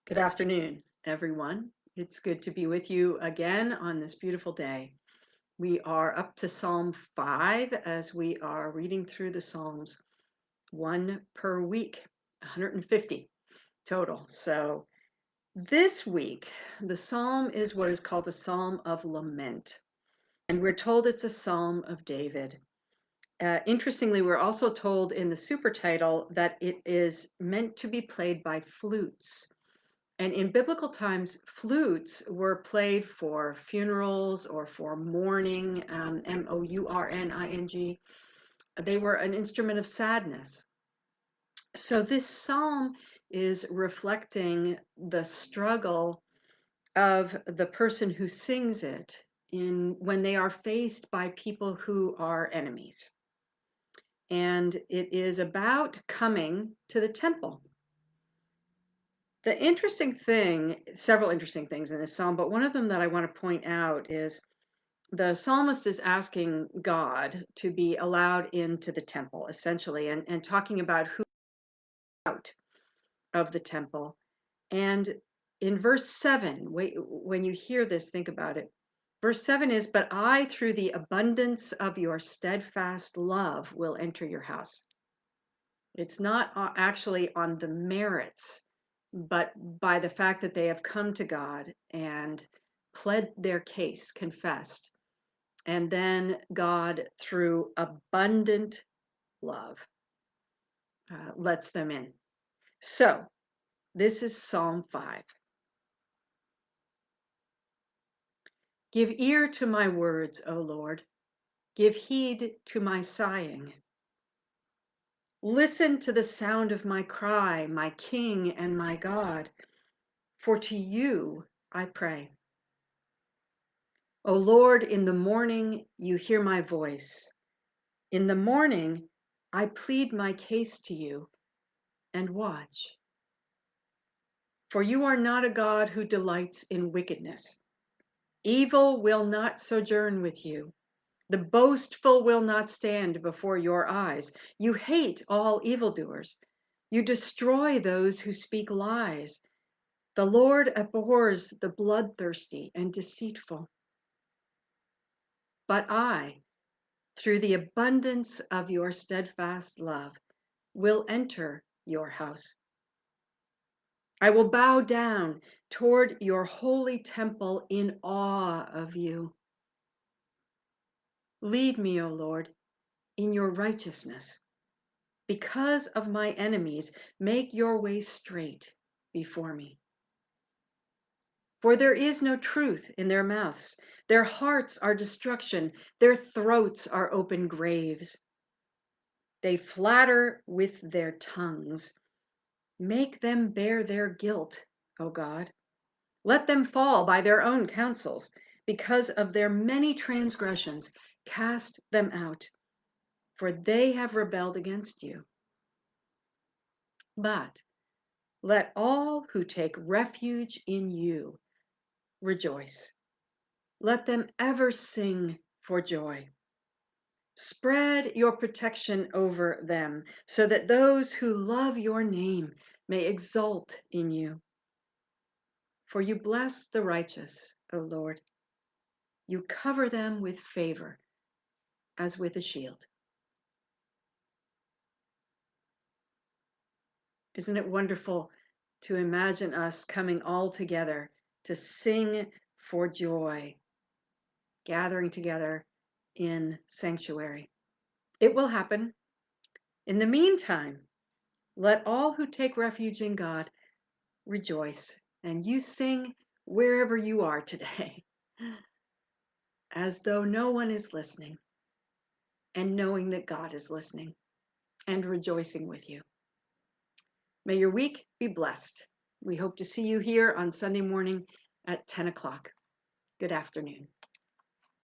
Good afternoon, everyone. It's good to be with you again on this beautiful day. We are up to Psalm 5 as we are reading through the Psalms, one per week, 150 total. So this week, the Psalm is what is called a Psalm of Lament. And we're told it's a Psalm of David. Interestingly, we're also told in the super title that it is meant to be played by flutes. And in biblical times, flutes were played for funerals or for mourning, mourning. They were an instrument of sadness. So this psalm is reflecting the struggle of the person who sings it in when they are faced by people who are enemies. And it is about coming to the temple. The interesting thing, several interesting things in this psalm, but one of them that I want to point out is the psalmist is asking God to be allowed into the temple, essentially, and talking about who out of the temple. And in verse 7, wait, when you hear this, think about it. Verse 7 is, "But I, through the abundance of your steadfast love, will enter your house." It's not actually on the merits, but by the fact that they have come to God and pled their case, confessed, and then God, through abundant love, lets them in. So this is Psalm 5. Give ear to my words, O Lord. Give heed to my sighing. Listen to the sound of my cry, my King and my God, for to you I pray. O Lord, in the morning you hear my voice. In the morning I plead my case to you and watch. For you are not a God who delights in wickedness. Evil will not sojourn with you. The boastful will not stand before your eyes. You hate all evildoers. You destroy those who speak lies. The Lord abhors the bloodthirsty and deceitful. But I, through the abundance of your steadfast love, will enter your house. I will bow down toward your holy temple in awe of you. Lead me, O Lord, in your righteousness. Because of my enemies, make your way straight before me. For there is no truth in their mouths. Their hearts are destruction. Their throats are open graves. They flatter with their tongues. Make them bear their guilt, O God. Let them fall by their own counsels. Because of their many transgressions, cast them out, for they have rebelled against you. But let all who take refuge in you rejoice. Let them ever sing for joy. Spread your protection over them, so that those who love your name may exult in you. For you bless the righteous, O Lord. You cover them with favor as with a shield. Isn't it wonderful to imagine us coming all together to sing for joy, gathering together in sanctuary? It will happen. In the meantime, let all who take refuge in God rejoice, and you sing wherever you are today, as though no one is listening, and knowing that God is listening and rejoicing with you. May your week be blessed. We hope to see you here on Sunday morning at 10 o'clock. Good afternoon.